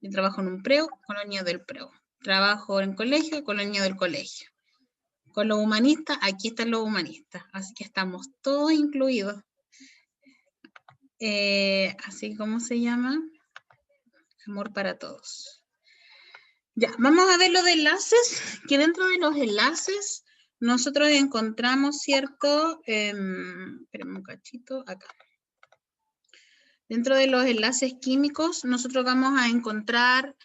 Yo trabajo en un preu, con los niños del preu. Trabajo en colegio, con los niños del colegio. Con los humanistas, aquí están los humanistas. Así que estamos todos incluidos. Así como se llama, amor para todos. Ya, vamos a ver los enlaces, que dentro de los enlaces nosotros encontramos, ¿cierto? Espérame un cachito, acá. Dentro de los enlaces químicos nosotros vamos a encontrar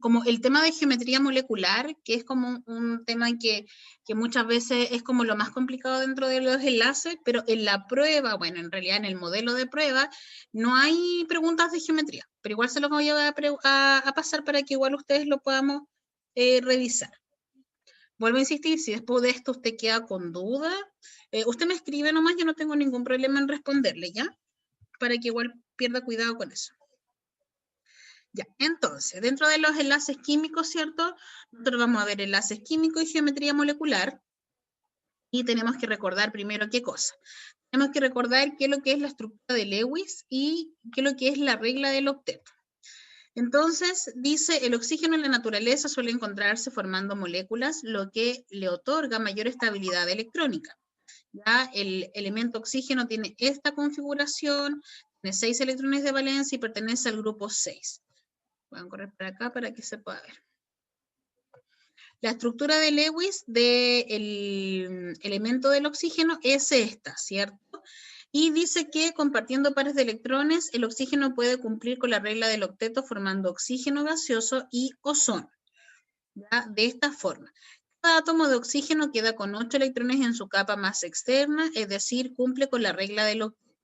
como el tema de geometría molecular, que es como un tema que muchas veces es como lo más complicado dentro de los enlaces, pero en la prueba, bueno, en realidad en el modelo de prueba, no hay preguntas de geometría, pero igual se los voy a pasar para que igual ustedes lo podamos revisar. Vuelvo a insistir, si después de esto usted queda con duda, usted me escribe nomás, yo no tengo ningún problema en responderle, ¿ya? Para que igual pierda cuidado con eso. Ya, entonces, dentro de los enlaces químicos, ¿cierto? Nosotros vamos a ver enlaces químicos y geometría molecular. Y tenemos que recordar primero qué cosa. Tenemos que recordar qué es lo que es la estructura de Lewis y qué es lo que es la regla del octeto. Entonces, dice, el oxígeno en la naturaleza suele encontrarse formando moléculas, lo que le otorga mayor estabilidad electrónica. Ya el elemento oxígeno tiene esta configuración, tiene 6 electrones de valencia y pertenece al grupo 6. Voy a correr para acá para que se pueda ver. La estructura de Lewis del elemento del oxígeno es esta, ¿cierto? Y dice que compartiendo pares de electrones, el oxígeno puede cumplir con la regla del octeto formando oxígeno gaseoso y ozono. ¿Ya? De esta forma. Cada átomo de oxígeno queda con 8 electrones en su capa más externa, es decir, cumple con la regla del octeto.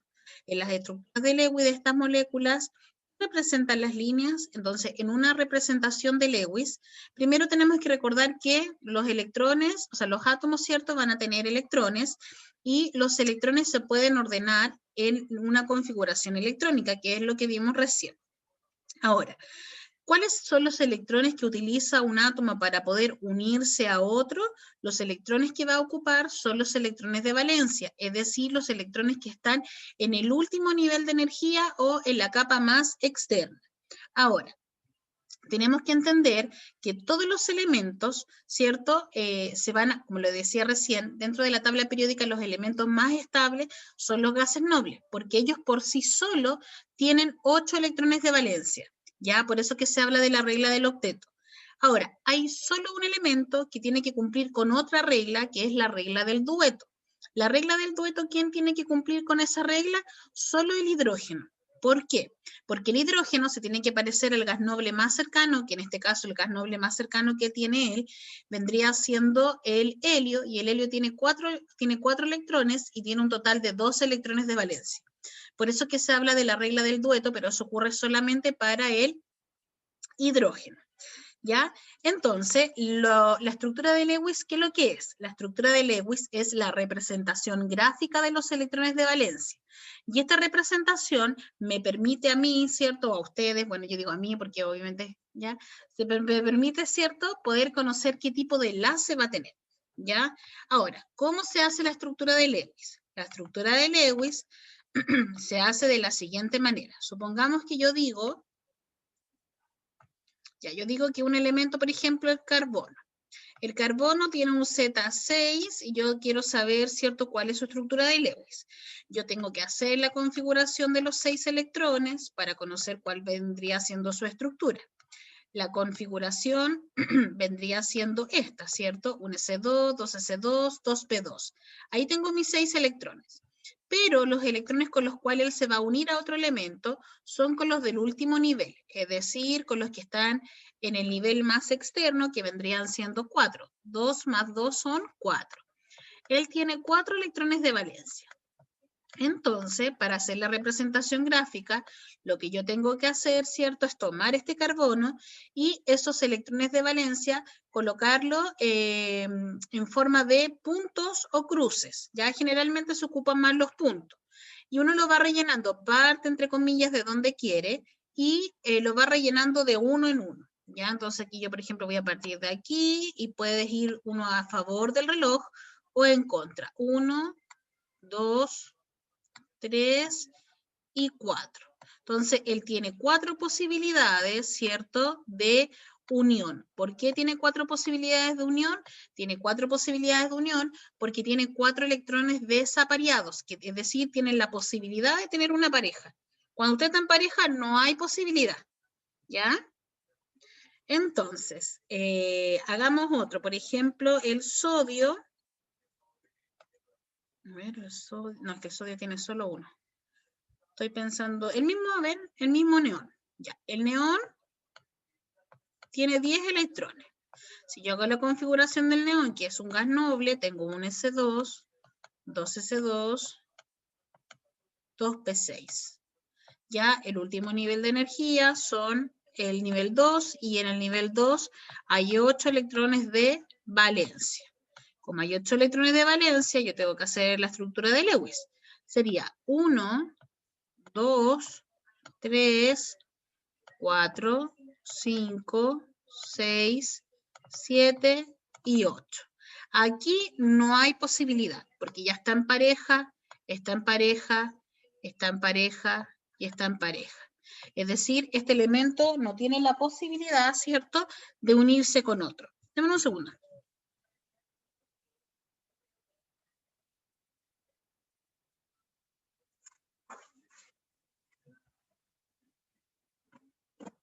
En las estructuras de Lewis de estas moléculas representan las líneas. Entonces, en una representación de Lewis, primero tenemos que recordar que los electrones, o sea, los átomos, ¿cierto?, van a tener electrones y los electrones se pueden ordenar en una configuración electrónica, que es lo que vimos recién. Ahora, ¿cuáles son los electrones que utiliza un átomo para poder unirse a otro? Los electrones que va a ocupar son los electrones de valencia, es decir, los electrones que están en el último nivel de energía o en la capa más externa. Ahora, tenemos que entender que todos los elementos, ¿cierto? Se van a, como lo decía recién, dentro de la tabla periódica los elementos más estables son los gases nobles, porque ellos por sí solos tienen 8 electrones de valencia. ¿Ya? Por eso que se habla de la regla del octeto. Ahora, hay solo un elemento que tiene que cumplir con otra regla, que es la regla del dueto. La regla del dueto, ¿quién tiene que cumplir con esa regla? Solo el hidrógeno. ¿Por qué? Porque el hidrógeno se tiene que parecer al gas noble más cercano, que en este caso el gas noble más cercano que tiene él, vendría siendo el helio, y el helio tiene cuatro electrones y tiene un total de 12 electrones de valencia. Por eso que se habla de la regla del dueto, pero eso ocurre solamente para el hidrógeno. ¿Ya? Entonces, la estructura de Lewis, ¿qué es lo que es? La estructura de Lewis es la representación gráfica de los electrones de valencia. Y esta representación me permite a mí, ¿cierto? A ustedes, bueno, yo digo a mí porque obviamente, ¿ya? Me permite, ¿cierto? Poder conocer qué tipo de enlace va a tener, ¿ya? Ahora, ¿cómo se hace la estructura de Lewis? La estructura de Lewis se hace de la siguiente manera. Supongamos que yo digo, yo digo que un elemento, por ejemplo, es carbono. El carbono tiene un Z6 y yo quiero saber, ¿cierto?, cuál es su estructura de Lewis. Yo tengo que hacer la configuración de los 6 electrones para conocer cuál vendría siendo su estructura. La configuración vendría siendo esta, ¿cierto? Un S2, 2S2, 2P2. Ahí tengo mis 6 electrones. Pero los electrones con los cuales él se va a unir a otro elemento son con los del último nivel, es decir, con los que están en el nivel más externo, que vendrían siendo 4. 2 más 2 son 4. Él tiene 4 electrones de valencia. Entonces, para hacer la representación gráfica, lo que yo tengo que hacer, ¿cierto?, es tomar este carbono y esos electrones de valencia, colocarlo en forma de puntos o cruces. Ya generalmente se ocupan más los puntos. Y uno lo va rellenando parte, entre comillas, de donde quiere y lo va rellenando de uno en uno. ¿Ya? Entonces aquí yo, por ejemplo, voy a partir de aquí y puedes ir uno a favor del reloj o en contra. 1, 2, 3 y 4. Entonces, él tiene 4 posibilidades, ¿cierto?, de unión. ¿Por qué tiene 4 posibilidades de unión? Tiene 4 posibilidades de unión porque tiene 4 electrones desapareados, es decir, tienen la posibilidad de tener una pareja. Cuando usted está en pareja, no hay posibilidad, ¿ya? Entonces, hagamos otro. Por ejemplo, el sodio. A ver, el sodio. No, es que el sodio tiene solo uno. Estoy pensando, el mismo, a ver, el mismo neón. Ya, el neón tiene 10 electrones. Si yo hago la configuración del neón, que es un gas noble, tengo un S2, 2 S2, 2 P6. Ya el último nivel de energía son el nivel 2, y en el nivel 2 hay 8 electrones de valencia. Como hay 8 electrones de valencia, yo tengo que hacer la estructura de Lewis. Sería 1, 2, 3, 4, 5, 6, 7 y 8. Aquí no hay posibilidad, porque ya está en pareja, está en pareja, está en pareja y está en pareja. Es decir, este elemento no tiene la posibilidad, ¿cierto?, de unirse con otro. Dame un segundo.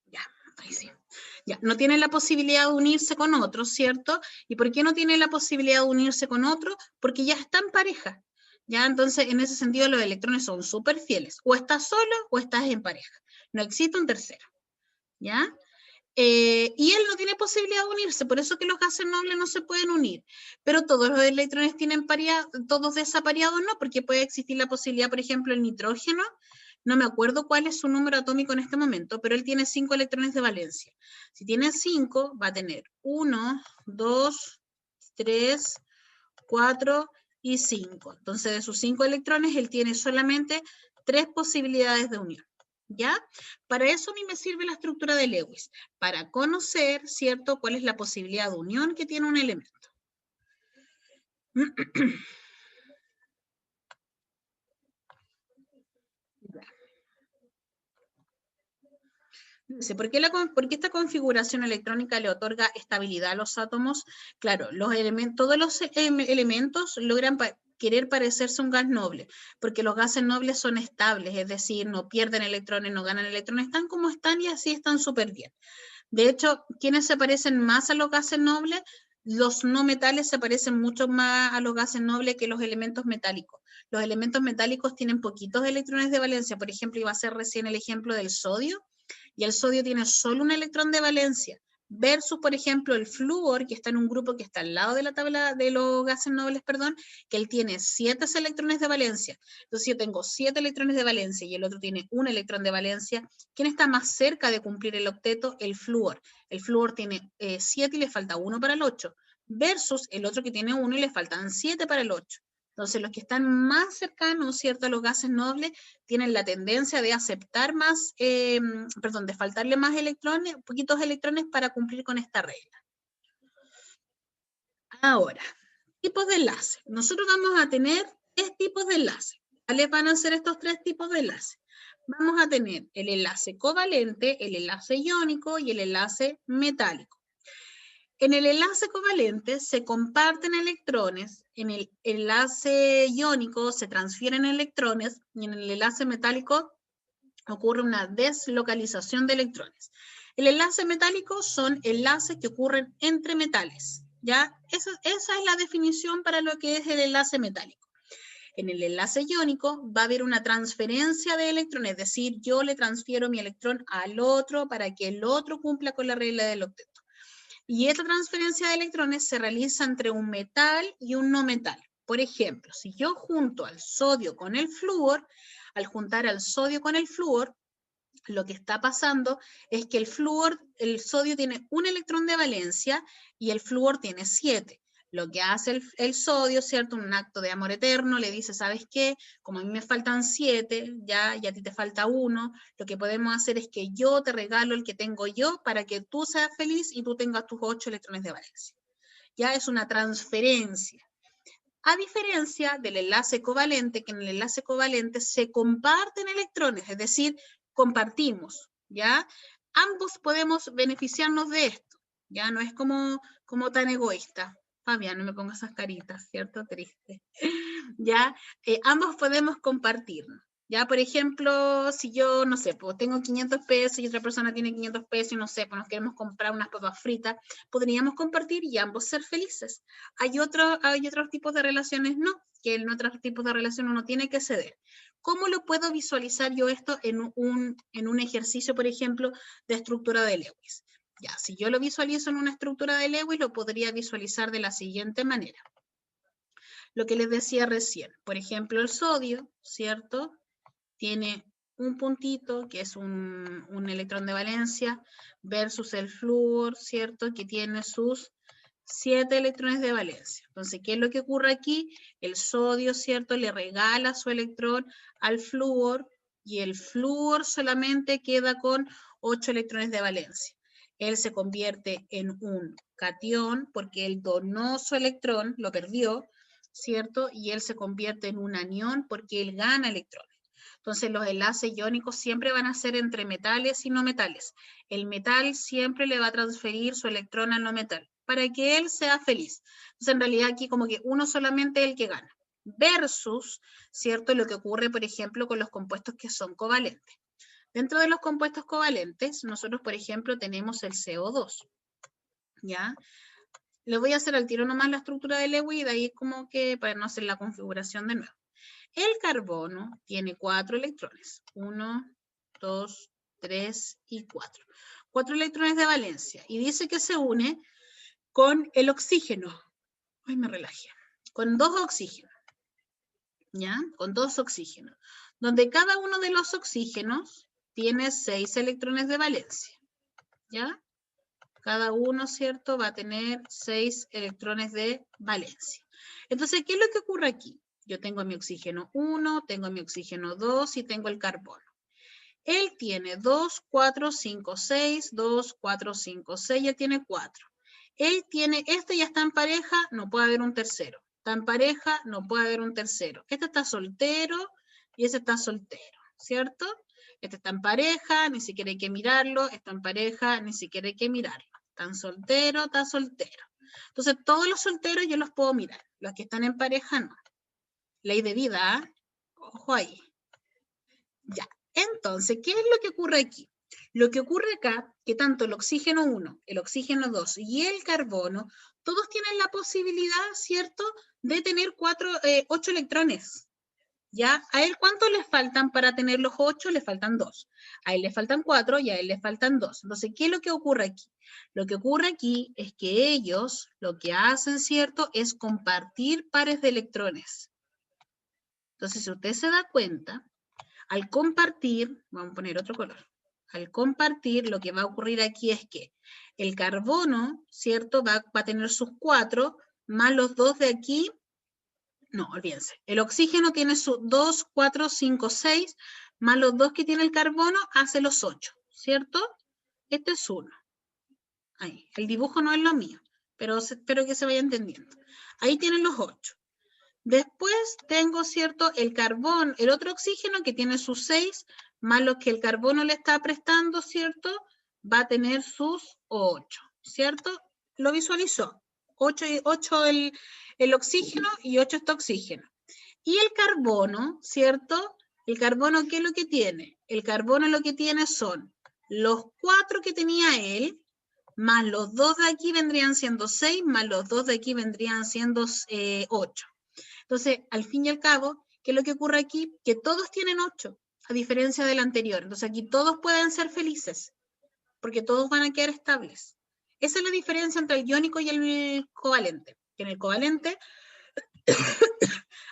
Ya, ahí sí. Ya, no tiene la posibilidad de unirse con otro, ¿cierto? ¿Y por qué no tiene la posibilidad de unirse con otro? Porque ya está en pareja. ¿Ya? Entonces, en ese sentido, los electrones son súper fieles. O estás solo o estás en pareja. No existe un tercero. ¿Ya? Y él no tiene posibilidad de unirse, por eso que los gases nobles no se pueden unir. Pero todos los electrones tienen paridad, todos desapareados no, porque puede existir la posibilidad, por ejemplo, el nitrógeno, no me acuerdo cuál es su número atómico en este momento, pero él tiene 5 electrones de valencia. Si tiene 5, va a tener 1, 2, 3, 4 y 5. Entonces, de sus 5 electrones, él tiene solamente 3 posibilidades de unión. ¿Ya? Para eso a mí me sirve la estructura de Lewis, para conocer, ¿cierto?, cuál es la posibilidad de unión que tiene un elemento. ¿Por qué esta configuración electrónica le otorga estabilidad a los átomos? Claro, todos los elementos logran querer parecerse a un gas noble, porque los gases nobles son estables, es decir, no pierden electrones, no ganan electrones, están como están y así están súper bien. De hecho, ¿quiénes se parecen más a los gases nobles? Los no metales se parecen mucho más a los gases nobles que los elementos metálicos. Los elementos metálicos tienen poquitos electrones de valencia. Por ejemplo, iba a ser recién el ejemplo del sodio, y el sodio tiene solo un electrón de valencia, versus, por ejemplo, el flúor, que está en un grupo que está al lado de la tabla de los gases nobles, perdón, que él tiene 7 electrones de valencia. Entonces yo tengo 7 electrones de valencia y el otro tiene un electrón de valencia. ¿Quién está más cerca de cumplir el octeto? El flúor. El flúor tiene 7 y le falta 1 para el 8, versus el otro que tiene 1 y le faltan 7 para el 8. Entonces, los que están más cercanos, ¿cierto?, a los gases nobles, tienen la tendencia de aceptar más, de faltarle más electrones, poquitos electrones para cumplir con esta regla. Ahora, tipos de enlace. Nosotros vamos a tener 3 tipos de enlace. ¿Cuáles van a ser estos 3 tipos de enlace? Vamos a tener el enlace covalente, el enlace iónico y el enlace metálico. En el enlace covalente se comparten electrones, en el enlace iónico se transfieren electrones y en el enlace metálico ocurre una deslocalización de electrones. El enlace metálico son enlaces que ocurren entre metales, ¿ya? Esa es la definición para lo que es el enlace metálico. En el enlace iónico va a haber una transferencia de electrones, es decir, yo le transfiero mi electrón al otro para que el otro cumpla con la regla del octeto. Y esta transferencia de electrones se realiza entre un metal y un no metal. Por ejemplo, si yo junto al sodio con el flúor, al juntar al sodio con el flúor, lo que está pasando es que el sodio tiene un electrón de valencia y el flúor tiene 7. Lo que hace el sodio, ¿cierto? Un acto de amor eterno, le dice, ¿sabes qué? Como a mí me faltan 7, ya, y a ti te falta 1, lo que podemos hacer es que yo te regalo el que tengo yo para que tú seas feliz y tú tengas tus 8 electrones de valencia. Ya es una transferencia. A diferencia del enlace covalente, que en el enlace covalente se comparten electrones, es decir, compartimos, ¿ya? Ambos podemos beneficiarnos de esto, ya no es como tan egoísta. Fabián, no me pongas esas caritas, ¿cierto? Triste. ¿Ya? Ambos podemos compartirnos. Ya, por ejemplo, si yo, no sé, pues tengo 500 pesos y otra persona tiene 500 pesos y no sé, pues nos queremos comprar unas papas fritas, podríamos compartir y ambos ser felices. Hay otros tipos de relaciones, no, que en otros tipos de relaciones uno tiene que ceder. ¿Cómo lo puedo visualizar yo esto en un ejercicio, por ejemplo, de estructura de Lewis? Ya, si yo lo visualizo en una estructura de Lewis, lo podría visualizar de la siguiente manera. Lo que les decía recién, por ejemplo, el sodio, ¿cierto? Tiene un puntito, que es un electrón de valencia, versus el flúor, ¿cierto? Que tiene sus 7 electrones de valencia. Entonces, ¿qué es lo que ocurre aquí? El sodio, ¿cierto? Le regala su electrón al flúor y el flúor solamente queda con 8 electrones de valencia. Él se convierte en un catión porque él donó su electrón, lo perdió, ¿cierto? Y él se convierte en un anión porque él gana electrones. Entonces los enlaces iónicos siempre van a ser entre metales y no metales. El metal siempre le va a transferir su electrón al no metal para que él sea feliz. Entonces en realidad aquí como que uno solamente es el que gana. Versus, ¿cierto? Lo que ocurre, por ejemplo, con los compuestos que son covalentes. Dentro de los compuestos covalentes, nosotros, por ejemplo, tenemos el CO2, ¿ya? Le voy a hacer al tiro nomás la estructura de Lewis y de ahí como que para no hacer la configuración de nuevo. El carbono tiene 4 electrones. 1, 2, 3 y 4. 4 electrones de valencia. Y dice que se une con el oxígeno. Ay, me relajé. Con 2 oxígenos. ¿Ya? Con 2 oxígenos. Donde cada uno de los oxígenos tiene 6 electrones de valencia. ¿Ya? Cada uno, ¿cierto? Va a tener 6 electrones de valencia. Entonces, ¿qué es lo que ocurre aquí? Yo tengo mi oxígeno 1, tengo mi oxígeno 2 y tengo el carbono. Él tiene 2, 4, 5, 6, 2, 4, 5, 6, él tiene 4. Él tiene, este ya está en pareja, no puede haber un tercero. Está en pareja, no puede haber un tercero. Este está soltero y ese está soltero, ¿cierto? Este está en pareja, ni siquiera hay que mirarlo. Está en pareja, ni siquiera hay que mirarlo. Están soltero, está soltero. Entonces, todos los solteros yo los puedo mirar. Los que están en pareja, no. Ley de vida, ¿eh? Ojo ahí. Ya. Entonces, ¿qué es lo que ocurre aquí? Lo que ocurre acá, que tanto el oxígeno 1, el oxígeno 2 y el carbono, todos tienen la posibilidad, ¿cierto?, de tener 8 electrones. ¿Ya? ¿A él cuántos le faltan para tener los 8? Le faltan 2. A él le faltan 4 y a él le faltan 2. Entonces, ¿qué es lo que ocurre aquí? Lo que ocurre aquí es que ellos lo que hacen, ¿cierto?, es compartir pares de electrones. Entonces, si usted se da cuenta, al compartir, vamos a poner otro color, al compartir lo que va a ocurrir aquí es que el carbono, ¿cierto?, va a tener sus 4 más los 2 de aquí. No, olvídense. El oxígeno tiene sus 2, 4, 5, 6, más los 2 que tiene el carbono, hace los 8, ¿cierto? Este es 1. Ahí, el dibujo no es lo mío, pero espero que se vaya entendiendo. Ahí tienen los 8. Después tengo, ¿cierto?, el carbón, el otro oxígeno que tiene sus 6, más lo que el carbono le está prestando, ¿cierto? Va a tener sus 8, ¿cierto? Lo visualizó. 8 el oxígeno y 8 este oxígeno. Y el carbono, ¿cierto? El carbono, ¿qué es lo que tiene? El carbono lo que tiene son los 4 que tenía él, más los 2 de aquí vendrían siendo 6, más los 2 de aquí vendrían siendo 8. Entonces, al fin y al cabo, ¿qué es lo que ocurre aquí? Que todos tienen 8, a diferencia del anterior. Entonces, aquí todos pueden ser felices, porque todos van a quedar estables. Esa es la diferencia entre el iónico y el covalente. En el covalente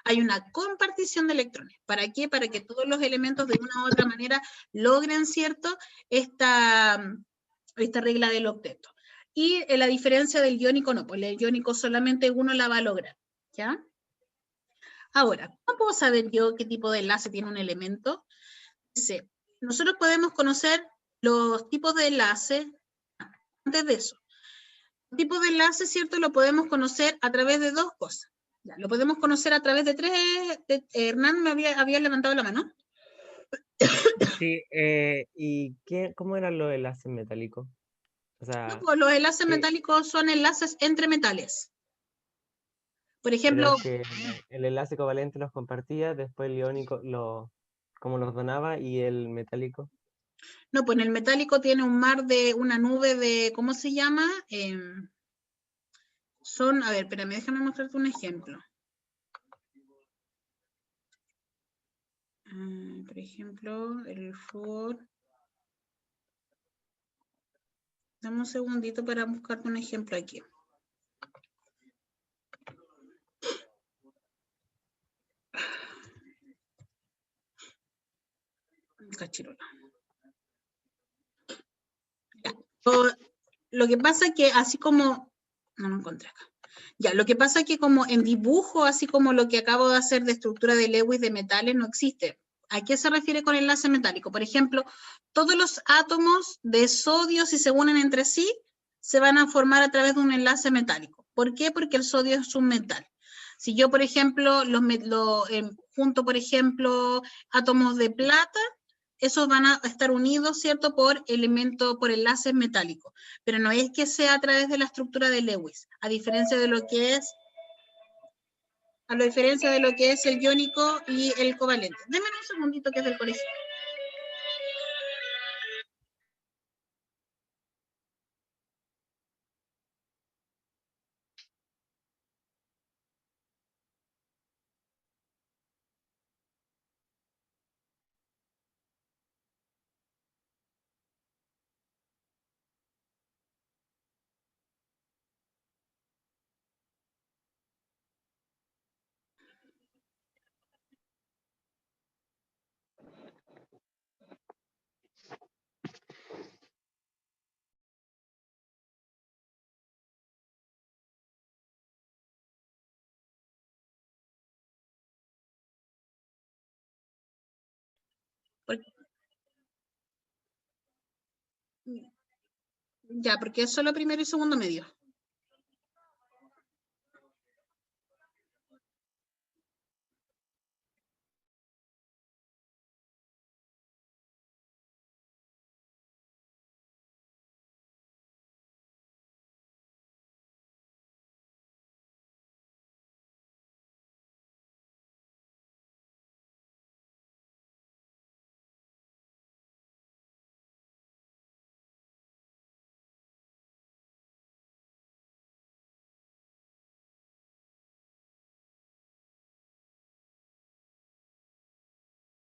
hay una compartición de electrones. ¿Para qué? Para que todos los elementos de una u otra manera logren, ¿cierto?, esta regla del octeto. Y la diferencia del iónico no, pues el iónico solamente uno la va a lograr, ¿ya? Ahora, ¿cómo puedo saber yo qué tipo de enlace tiene un elemento? Dice, nosotros podemos conocer los tipos de enlace antes de eso. Los tipos de enlace, ¿cierto?, lo podemos conocer a través de 2 cosas. Ya, lo podemos conocer a través de 3. Hernán me había levantado la mano. Sí, ¿y cómo eran los enlaces metálicos? O No, sea, pues los enlaces ¿qué? metálicos son enlaces entre metales. Por Pero ejemplo, es que el enlace covalente los compartía, después el iónico como los donaba y el metálico. no, pues en el metálico tiene un mar de, una nube de, ¿cómo se llama? Son, a ver, espérame, déjame mostrarte un ejemplo. Por ejemplo, el flúor. Dame un segundito para buscarte un ejemplo aquí. Cachirola. Ya. Lo que pasa es que así como, no lo encontré acá. Ya, lo que pasa es que como en dibujo, así como lo que acabo de hacer de estructura de Lewis de metales, no existe. ¿A qué se refiere con enlace metálico? Por ejemplo, todos los átomos de sodio, si se unen entre sí, se van a formar a través de un enlace metálico. ¿Por qué? Porque el sodio es un metal. Si yo, por ejemplo, junto, por ejemplo, átomos de plata, esos van a estar unidos, ¿cierto?, por enlaces metálicos. Pero no es que sea a través de la estructura de Lewis, a diferencia de lo que es el iónico y el covalente. Denme un segundito que es del colegio. Ya, porque es solo primero y segundo medio.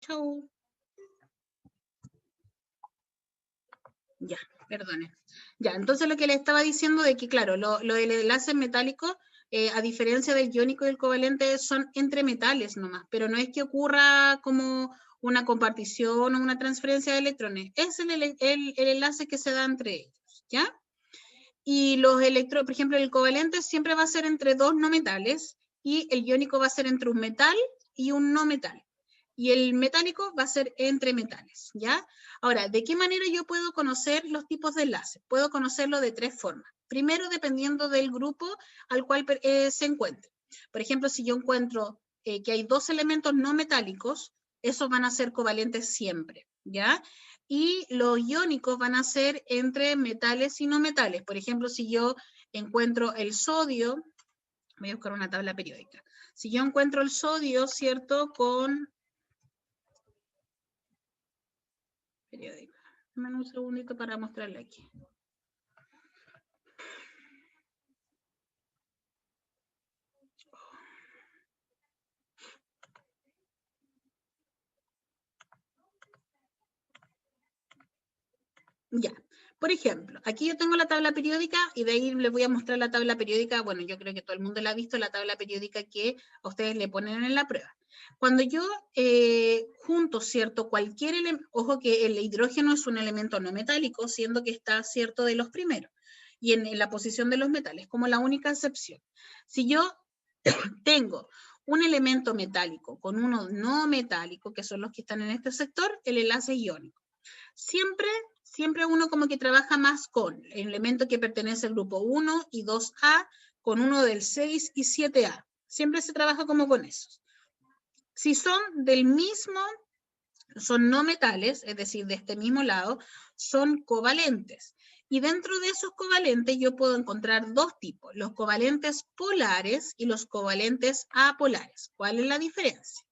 Chau. Ya, perdone. Ya, entonces lo que le estaba diciendo de que, claro, lo del enlace metálico, a diferencia del iónico y el covalente, son entre metales nomás, pero no es que ocurra como una compartición o una transferencia de electrones. Es el enlace que se da entre ellos, ¿ya? Y los electrones, por ejemplo, el covalente siempre va a ser entre dos no metales y el iónico va a ser entre un metal y un no metal. Y el metálico va a ser entre metales, ¿ya? Ahora, ¿de qué manera yo puedo conocer los tipos de enlaces? Puedo conocerlo de tres formas. Primero, dependiendo del grupo al cual se encuentre. Por ejemplo, si yo encuentro que hay dos elementos no metálicos, esos van a ser covalentes siempre, ¿ya? Y los iónicos van a ser entre metales y no metales. Por ejemplo, si yo encuentro el sodio, voy a buscar una tabla periódica. Si yo encuentro el sodio, ¿cierto? Con periódica. Dame un segundito para mostrarle aquí. Ya, por ejemplo, aquí yo tengo la tabla periódica y de ahí les voy a mostrar la tabla periódica. Bueno, yo creo que todo el mundo la ha visto, la tabla periódica que a ustedes le ponen en la prueba. Cuando yo junto, ¿cierto? Cualquier elemento, ojo que el hidrógeno es un elemento no metálico, siendo que está, ¿cierto?, de los primeros. Y en la posición de los metales, como la única excepción. Si yo tengo un elemento metálico con uno no metálico, que son los que están en este sector, el enlace es iónico. Siempre uno como que trabaja más con el elemento que pertenece al grupo 1 y 2A, con uno del 6 y 7A. Siempre se trabaja como con esos. Si son del mismo son no metales, es decir, de este mismo lado, son covalentes. Y dentro de esos covalentes yo puedo encontrar dos tipos, los covalentes polares y los covalentes apolares. ¿Cuál es la diferencia?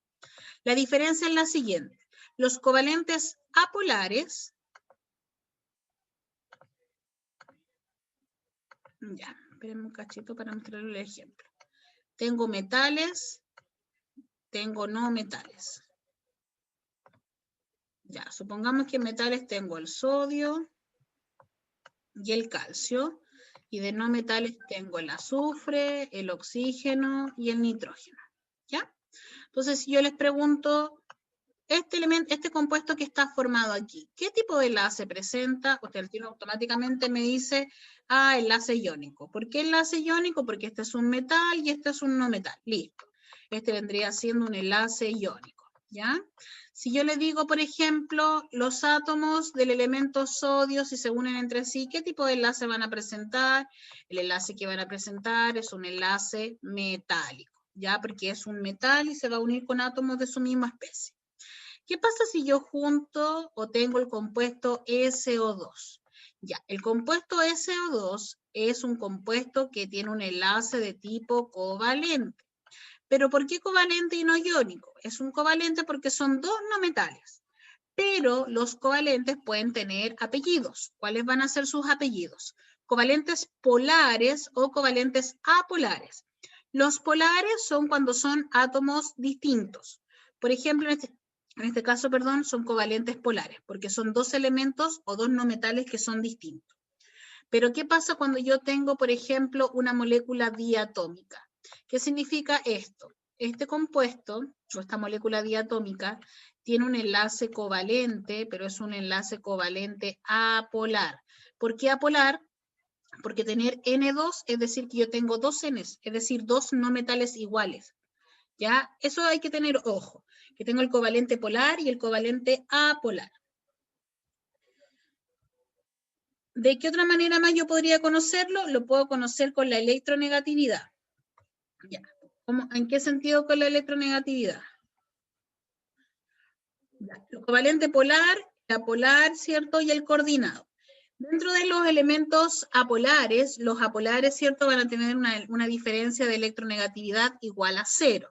La diferencia es la siguiente. Los covalentes apolares, ya, espérenme un cachito para mostrarles el ejemplo. Tengo metales, tengo no metales. Ya, supongamos que en metales tengo el sodio y el calcio, y de no metales tengo el azufre, el oxígeno y el nitrógeno. ¿Ya? Entonces, si yo les pregunto, este compuesto que está formado aquí, ¿qué tipo de enlace presenta? Usted el tiro automáticamente me dice, enlace iónico. ¿Por qué enlace iónico? Porque este es un metal y este es un no metal. Listo. Este vendría siendo un enlace iónico. ¿Ya? Si yo le digo, por ejemplo, los átomos del elemento sodio, si se unen entre sí, ¿qué tipo de enlace van a presentar? El enlace que van a presentar es un enlace metálico, ¿ya? Porque es un metal y se va a unir con átomos de su misma especie. ¿Qué pasa si yo junto o tengo el compuesto SO2? Ya, el compuesto SO2 es un compuesto que tiene un enlace de tipo covalente. ¿Pero por qué covalente y no iónico? Es un covalente porque son dos no metales. Pero los covalentes pueden tener apellidos. ¿Cuáles van a ser sus apellidos? Covalentes polares o covalentes apolares. Los polares son cuando son átomos distintos. Por ejemplo, en este caso, perdón, son covalentes polares, porque son dos elementos o dos no metales que son distintos. Pero ¿qué pasa cuando yo tengo, por ejemplo, una molécula diatómica? ¿Qué significa esto? Este compuesto, o esta molécula diatómica, tiene un enlace covalente, pero es un enlace covalente apolar. ¿Por qué apolar? Porque tener N2 es decir que yo tengo dos Ns, es decir, dos no metales iguales. ¿Ya? Eso hay que tener ojo, que tengo el covalente polar y el covalente apolar. ¿De qué otra manera más yo podría conocerlo? Lo puedo conocer con la electronegatividad. Ya. ¿En qué sentido con la electronegatividad? Ya. El covalente polar, el apolar, ¿cierto? Y el coordinado. Dentro de los elementos apolares, los apolares, ¿cierto? Van a tener una diferencia de electronegatividad igual a 0.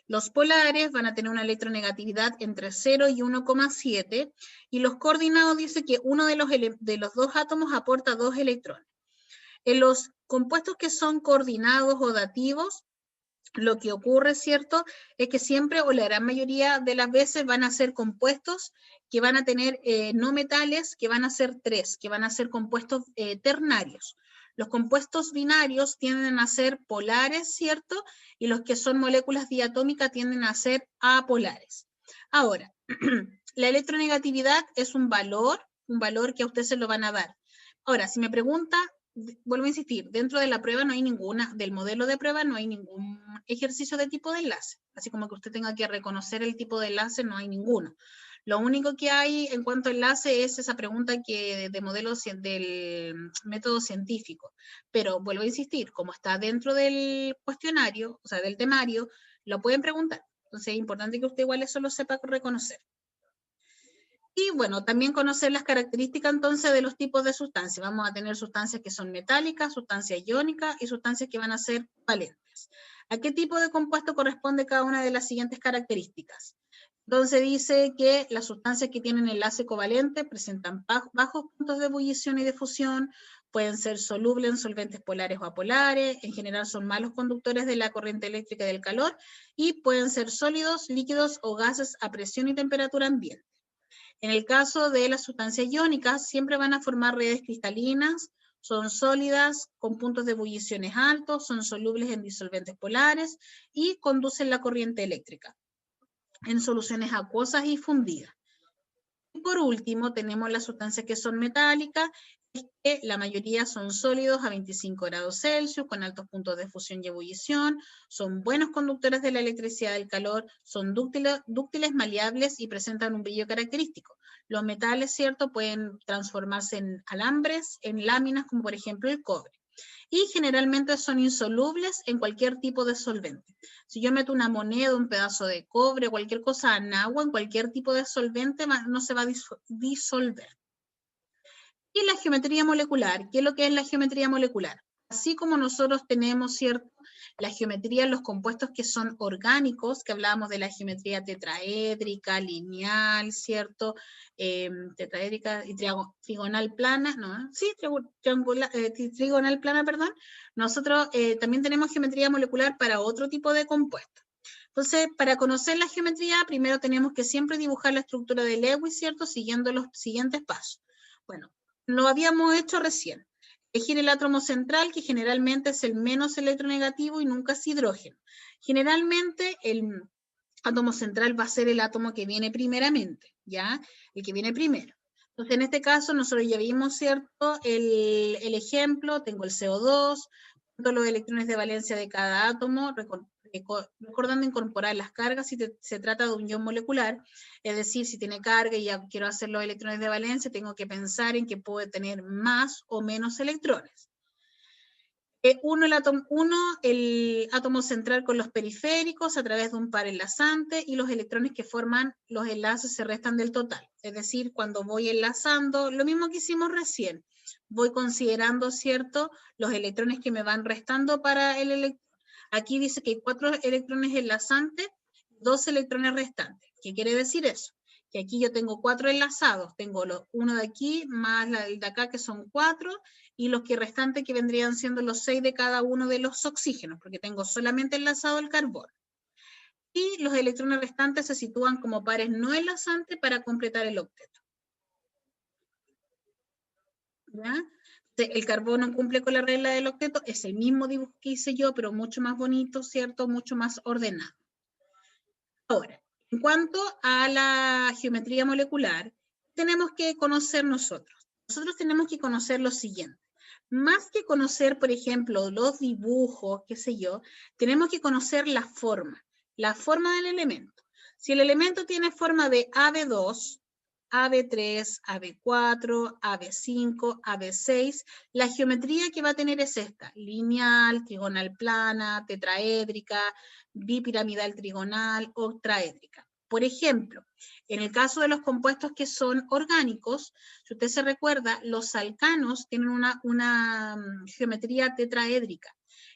Los polares van a tener una electronegatividad entre 0 y 1,7, y los coordinados dice que uno de los dos átomos aporta 2 electrones. En los compuestos que son coordinados o dativos, lo que ocurre, ¿cierto?, es que siempre o la gran mayoría de las veces van a ser compuestos que van a tener no metales, que van a ser 3, que van a ser compuestos ternarios. Los compuestos binarios tienden a ser polares, ¿cierto? Y los que son moléculas diatómicas tienden a ser apolares. Ahora, la electronegatividad es un valor que a usted se lo van a dar. Ahora, si me pregunta, vuelvo a insistir, dentro de la prueba no hay del modelo de prueba no hay ningún ejercicio de tipo de enlace. Así como que usted tenga que reconocer el tipo de enlace, no hay ninguno. Lo único que hay en cuanto a enlace es esa pregunta de modelos del método científico. Pero vuelvo a insistir, como está dentro del cuestionario, o sea, del temario, lo pueden preguntar. Entonces es importante que usted igual eso lo sepa reconocer. Y bueno, también conocer las características entonces de los tipos de sustancias. Vamos a tener sustancias que son metálicas, sustancias iónicas y sustancias que van a ser valentes. ¿A qué tipo de compuesto corresponde cada una de las siguientes características? Entonces dice que las sustancias que tienen enlace covalente presentan bajos puntos de ebullición y de fusión, pueden ser solubles en solventes polares o apolares, en general son malos conductores de la corriente eléctrica y del calor, y pueden ser sólidos, líquidos o gases a presión y temperatura ambiente. En el caso de las sustancias iónicas, siempre van a formar redes cristalinas, son sólidas, con puntos de ebulliciones altos, son solubles en disolventes polares y conducen la corriente eléctrica en soluciones acuosas y fundidas. Y por último, tenemos las sustancias que son metálicas, que la mayoría son sólidos a 25 grados Celsius, con altos puntos de fusión y ebullición, son buenos conductores de la electricidad y del calor, son dúctiles, maleables y presentan un brillo característico. Los metales, ¿cierto?, pueden transformarse en alambres, en láminas, como por ejemplo el cobre. y generalmente son insolubles en cualquier tipo de solvente. Si yo meto una moneda, un pedazo de cobre, cualquier cosa en agua, en cualquier tipo de solvente, no se va a disolver. Y la geometría molecular, ¿qué es lo que es la geometría molecular? Así como nosotros tenemos, ¿cierto?, la geometría en los compuestos que son orgánicos, que hablábamos de la geometría tetraédrica, lineal, ¿cierto? Tetraédrica y trigonal plana, ¿no? Sí, trigonal plana, perdón. Nosotros también tenemos geometría molecular para otro tipo de compuestos. Entonces, para conocer la geometría, primero tenemos que siempre dibujar la estructura de Lewis, ¿cierto?, siguiendo los siguientes pasos. Bueno, lo habíamos hecho recién. Elegir el átomo central, que generalmente es el menos electronegativo y nunca es hidrógeno. Generalmente el átomo central va a ser el átomo que viene primeramente, ¿ya? El que viene primero. Entonces, en este caso, nosotros ya vimos, ¿cierto?, el ejemplo, tengo el CO2, los electrones de valencia de cada átomo, recordando incorporar las cargas si se trata de un ion molecular, es decir, si tiene carga y ya quiero hacer los electrones de valencia, tengo que pensar en que puede tener más o menos electrones. El átomo central con los periféricos a través de un par enlazante y los electrones que forman los enlaces se restan del total. Es decir, cuando voy enlazando, lo mismo que hicimos recién, voy considerando, ¿cierto?, los electrones que me van restando para el electrón. Aquí dice que hay 4 electrones enlazantes, 2 electrones restantes. ¿Qué quiere decir eso? Que aquí yo tengo 4 enlazados, tengo uno de aquí más el de acá que son 4, y los que restantes que vendrían siendo los 6 de cada uno de los oxígenos, porque tengo solamente enlazado el carbono. Y los electrones restantes se sitúan como pares no enlazantes para completar el octeto. ¿Ya? El carbono cumple con la regla del octeto, es el mismo dibujo que hice yo, pero mucho más bonito, ¿cierto? Mucho más ordenado. Ahora, en cuanto a la geometría molecular, tenemos que conocer nosotros. Nosotros tenemos que conocer lo siguiente. Más que conocer, por ejemplo, los dibujos, qué sé yo, tenemos que conocer la forma del elemento. Si el elemento tiene forma de AB2, AB3, AB4, AB5, AB6, la geometría que va a tener es esta: lineal, trigonal plana, tetraédrica, bipiramidal trigonal, octaédrica. Por ejemplo, en el caso de los compuestos que son orgánicos, si usted se recuerda, los alcanos tienen una geometría tetraédrica.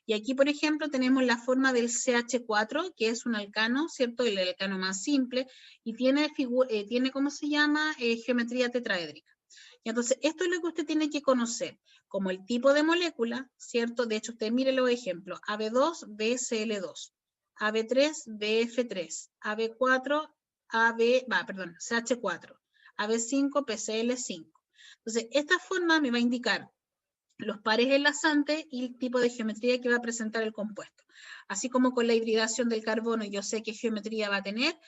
Y aquí, por ejemplo, tenemos la forma del CH4, que es un alcano, ¿cierto? El alcano más simple, y tiene ¿cómo se llama? Geometría tetraédrica. Y entonces, esto es lo que usted tiene que conocer, como el tipo de molécula, ¿cierto? De hecho, usted mire los ejemplos: AB2, BCl2, AB3, BF3, AB4, CH4, AB5, PCl5. Entonces, esta forma me va a indicar los pares enlazantes y el tipo de geometría que va a presentar el compuesto. Así como con la hibridación del carbono, yo sé qué geometría va a tener,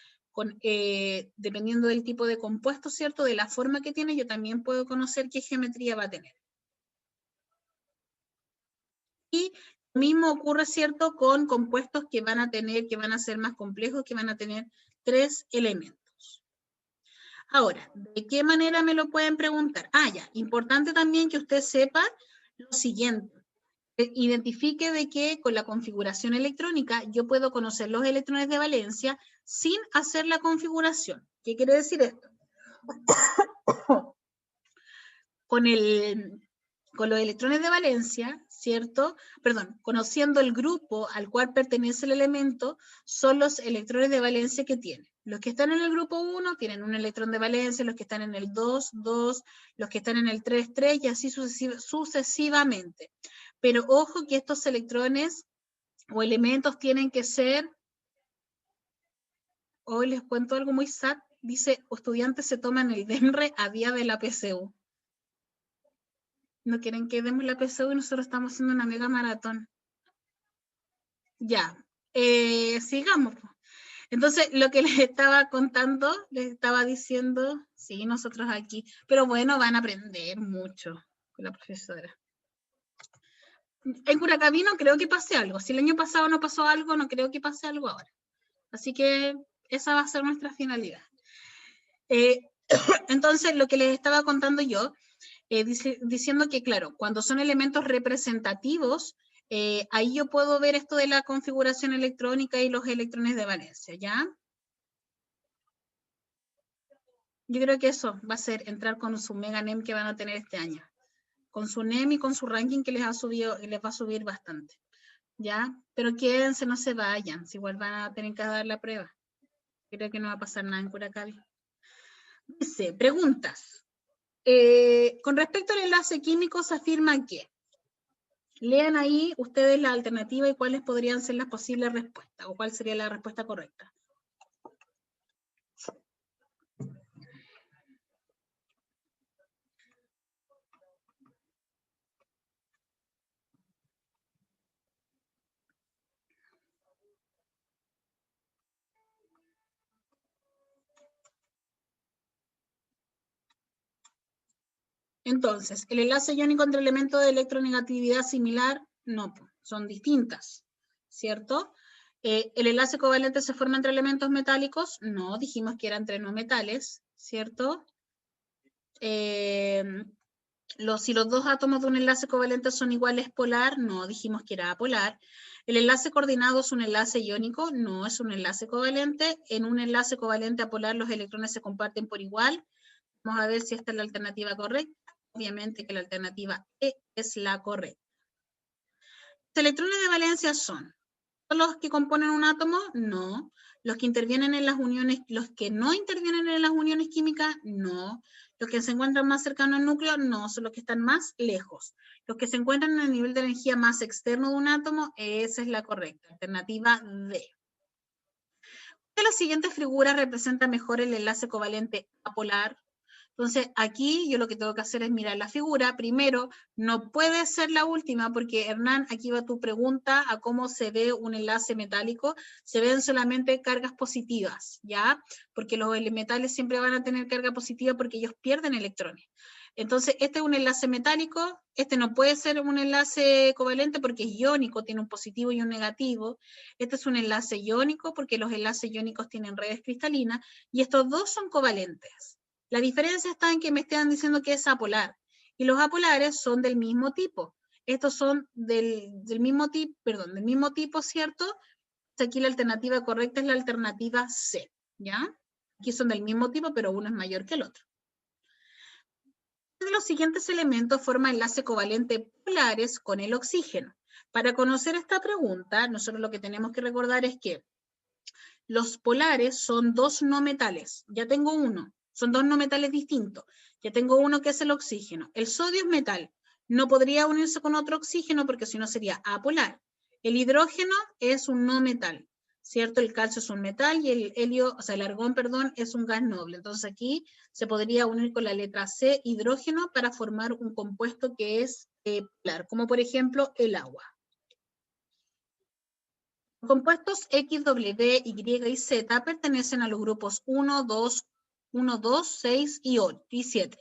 dependiendo del tipo de compuesto, ¿cierto?, de la forma que tiene, yo también puedo conocer qué geometría va a tener. Y lo mismo ocurre, ¿cierto?, con compuestos que van a ser más complejos, que van a tener 3 elementos. Ahora, ¿de qué manera me lo pueden preguntar? Ya, importante también que usted sepa lo siguiente. Identifique de que con la configuración electrónica yo puedo conocer los electrones de valencia sin hacer la configuración. ¿Qué quiere decir esto? Con los electrones de valencia, ¿cierto? Perdón, conociendo el grupo al cual pertenece el elemento, son los electrones de valencia que tiene. Los que están en el grupo 1 tienen un electrón de valencia, los que están en el 2, 2, los que están en el 3, 3, y así sucesivamente. Pero ojo que estos electrones o elementos tienen que ser, hoy les cuento algo muy sad, dice: estudiantes se toman el DEMRE a día de la PSU. No quieren que demos la PSU y nosotros estamos haciendo una mega maratón. Ya, sigamos. Entonces, lo que les estaba contando, les estaba diciendo, sí, nosotros aquí, pero bueno, van a aprender mucho con la profesora. En Curacaví no creo que pase algo. Si el año pasado no pasó algo, no creo que pase algo ahora. Así que esa va a ser nuestra finalidad. Entonces, lo que les estaba contando yo diciendo que, claro, cuando son elementos representativos, ahí yo puedo ver esto de la configuración electrónica y los electrones de valencia, ¿ya? Yo creo que eso va a ser entrar con su mega NEM que van a tener este año. Con su NEM y con su ranking que les va a subir bastante. ¿Ya? Pero quédense, no se vayan, si igual van a tener que dar la prueba. Creo que no va a pasar nada en Curacabi. Dice, preguntas. Con respecto al enlace químico se afirma que lean ahí ustedes la alternativa y cuáles podrían ser las posibles respuestas, o cuál sería la respuesta correcta. Entonces, el enlace iónico entre elementos de electronegatividad similar, no, son distintas, ¿cierto? El enlace covalente se forma entre elementos metálicos, no, dijimos que era entre no metales, ¿cierto? Si los dos átomos de un enlace covalente son iguales polar, no, dijimos que era apolar. El enlace coordinado es un enlace iónico, no es un enlace covalente. En un enlace covalente apolar los electrones se comparten por igual. Vamos a ver si esta es la alternativa correcta. Obviamente que la alternativa E es la correcta. Los electrones de valencia son los que componen un átomo, no. Los que intervienen en las uniones, los que no intervienen en las uniones químicas, no. Los que se encuentran más cercanos al núcleo, no. Son los que están más lejos. Los que se encuentran en el nivel de energía más externo de un átomo, esa es la correcta. Alternativa D. De las siguientes figuras representa mejor el enlace covalente apolar. Entonces, aquí yo lo que tengo que hacer es mirar la figura. Primero, no puede ser la última, porque Hernán, aquí va tu pregunta a cómo se ve un enlace metálico. Se ven solamente cargas positivas, ¿ya? Porque los metales siempre van a tener carga positiva porque ellos pierden electrones. Entonces, este es un enlace metálico. Este no puede ser un enlace covalente porque es iónico, tiene un positivo y un negativo. Este es un enlace iónico porque los enlaces iónicos tienen redes cristalinas. Y estos dos son covalentes. La diferencia está en que me están diciendo que es apolar. Y los apolares son del mismo tipo. Estos son del mismo tipo, ¿cierto? Aquí la alternativa correcta es la alternativa C, ¿ya? Aquí son del mismo tipo, pero uno es mayor que el otro. De los siguientes elementos forma enlace covalente polares con el oxígeno. Para conocer esta pregunta, nosotros lo que tenemos que recordar es que los polares son dos no metales. Ya tengo uno. Son dos no metales distintos. Ya tengo uno que es el oxígeno. El sodio es metal. No podría unirse con otro oxígeno porque si no sería apolar. El hidrógeno es un no metal, ¿cierto? El calcio es un metal y el helio, o sea, el argón, perdón, es un gas noble. Entonces aquí se podría unir con la letra C, hidrógeno, para formar un compuesto que es polar, como por ejemplo el agua. Los compuestos X, W, Y y Z pertenecen a los grupos 1, 2, 6 y 7.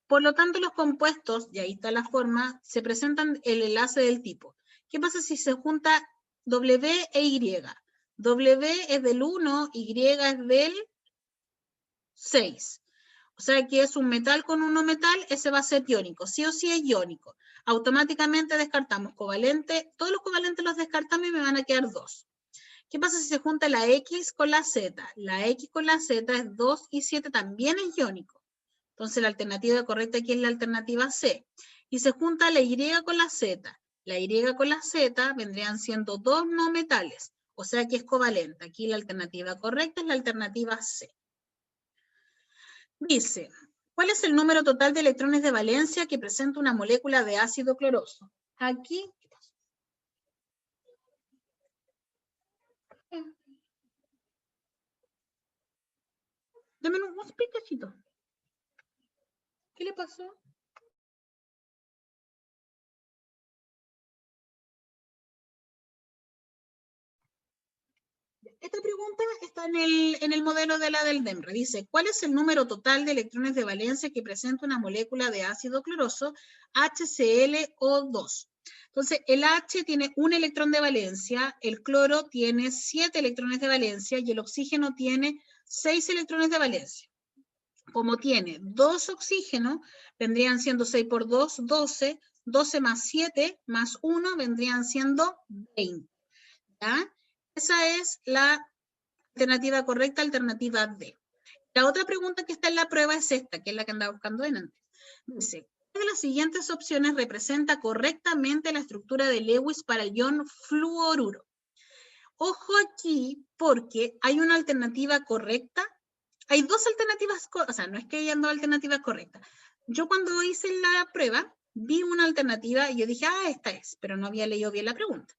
Por lo tanto, los compuestos, y ahí está la forma, se presentan el enlace del tipo. ¿Qué pasa si se junta W e Y? W es del 1, Y es del 6. O sea que es un metal con un no metal, ese va a ser iónico. Sí o sí es iónico. Automáticamente descartamos covalente. Todos los covalentes los descartamos y me van a quedar 2. ¿Qué pasa si se junta la X con la Z? La X con la Z es 2 y 7, también es iónico. Entonces la alternativa correcta aquí es la alternativa C. Y se junta la Y con la Z. La Y con la Z vendrían siendo dos no metales. O sea que es covalente. Aquí la alternativa correcta es la alternativa C. Dice, ¿cuál es el número total de electrones de valencia que presenta una molécula de ácido cloroso? Aquí, ¿qué pasó? Dame un picachito. ¿Qué le pasó? Esta pregunta está en el modelo de la del DEMRE. Dice, ¿cuál es el número total de electrones de valencia que presenta una molécula de ácido cloroso HClO2? Entonces, el H tiene un electrón de valencia, el cloro tiene 7 electrones de valencia y el oxígeno tiene 6 electrones de valencia. como tiene 2 oxígenos, vendrían siendo 6 por 2, 12, 12 más 7 más 1 vendrían siendo 20. ¿Ya? Esa es la alternativa correcta, alternativa D. La otra pregunta que está en la prueba es esta, que es la que andaba buscando delante. Dice, ¿cuál de las siguientes opciones representa correctamente la estructura de Lewis para el ion fluoruro? Ojo aquí, porque hay una alternativa correcta. Hay dos alternativas, o sea, no es que hayan dos alternativas correctas. Yo cuando hice la prueba, vi una alternativa y yo dije, ah, esta es, pero no había leído bien la pregunta.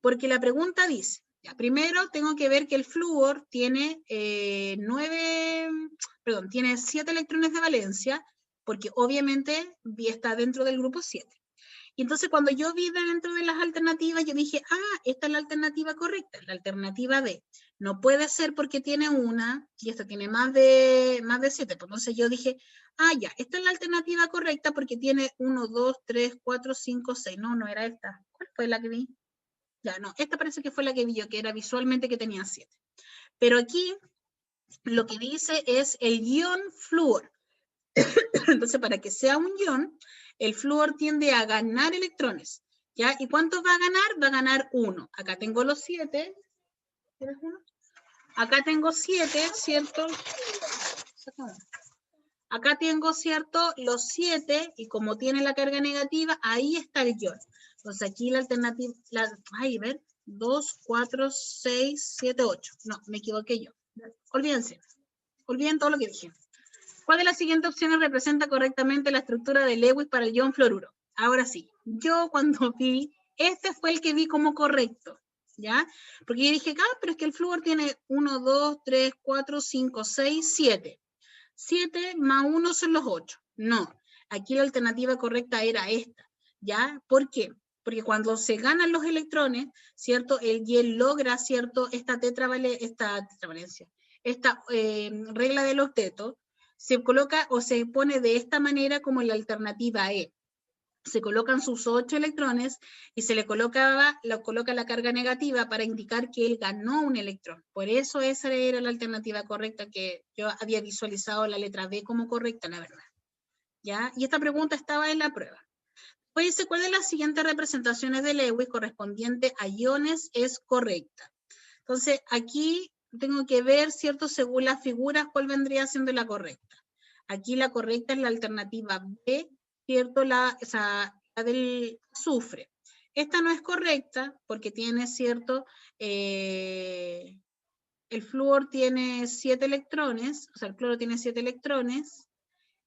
Porque la pregunta dice, ya, primero tengo que ver que el flúor tiene tiene 7 electrones de valencia, porque obviamente está dentro del grupo 7. Y entonces cuando yo vi dentro de las alternativas, yo dije, ah, esta es la alternativa correcta, la alternativa D. No puede ser porque tiene una y esta tiene más de 7. Pues entonces yo dije, ah, ya, esta es la alternativa correcta porque tiene 1, 2, 3, 4, 5, 6. No, no era esta. ¿Cuál fue la que vi? Ya, no, esta parece que fue la que vi yo, que era visualmente que tenía 7. Pero aquí lo que dice es el ion flúor. Entonces, para que sea un ion, el flúor tiende a ganar electrones, ¿ya? ¿Y cuántos va a ganar? Va a ganar 1. Acá tengo los 7. ¿Tienes uno? Acá tengo 7, ¿cierto? Acá tengo, ¿cierto? Los 7, y como tiene la carga negativa, ahí está el ion. Entonces, aquí la alternativa, a ver, 2, 4, 6, 7, 8. No, me equivoqué yo. Olvídense. Olviden todo lo que dije. ¿Cuál de las siguientes opciones representa correctamente la estructura de Lewis para el ion fluoruro? Ahora sí, yo cuando vi, este fue el que vi como correcto, ¿ya? Porque yo dije, ah, pero es que el flúor tiene 1, 2, 3, 4, 5, 6, 7. 7 más 1 son los 8. No, aquí la alternativa correcta era esta, ¿ya? ¿Por qué? Porque cuando se ganan los electrones, ¿cierto? El hiel logra, ¿cierto? Esta tetravalencia, esta regla del octeto, se coloca o se pone de esta manera como la alternativa E. Se colocan sus 8 electrones y se le coloca la carga negativa para indicar que él ganó un electrón. Por eso esa era la alternativa correcta que yo había visualizado la letra B como correcta, la verdad. ¿Ya? Y esta pregunta estaba en la prueba. Pues dice, ¿cuál de las siguientes representaciones de Lewis correspondiente a iones es correcta? Entonces, aquí tengo que ver, ¿cierto? Según las figuras, cuál vendría siendo la correcta. Aquí la correcta es la alternativa B, ¿cierto? La del azufre. Esta no es correcta porque tiene, ¿cierto? El flúor tiene 7 electrones, o sea, el cloro tiene 7 electrones,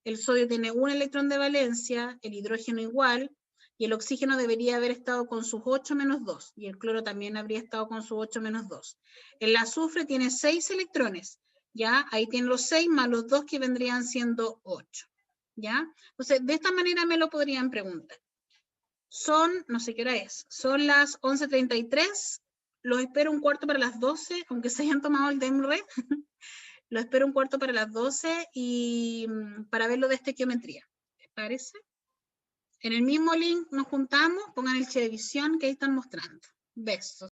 el sodio tiene 1 electrón de valencia, el hidrógeno igual, y el oxígeno debería haber estado con sus 8 menos 2, y el cloro también habría estado con sus 8 menos 2. El azufre tiene 6 electrones, ¿ya? Ahí tiene los 6 más los 2 que vendrían siendo 8, ¿ya? Entonces, de esta manera me lo podrían preguntar. Son, no sé qué hora es, son las 11:33, los espero un cuarto para las 12, aunque se hayan tomado el DEMRE. Lo espero un cuarto para las 12 y para ver lo de estequiometría. ¿Les parece? En el mismo link nos juntamos, pongan el Chilevisión que ahí están mostrando. Besos.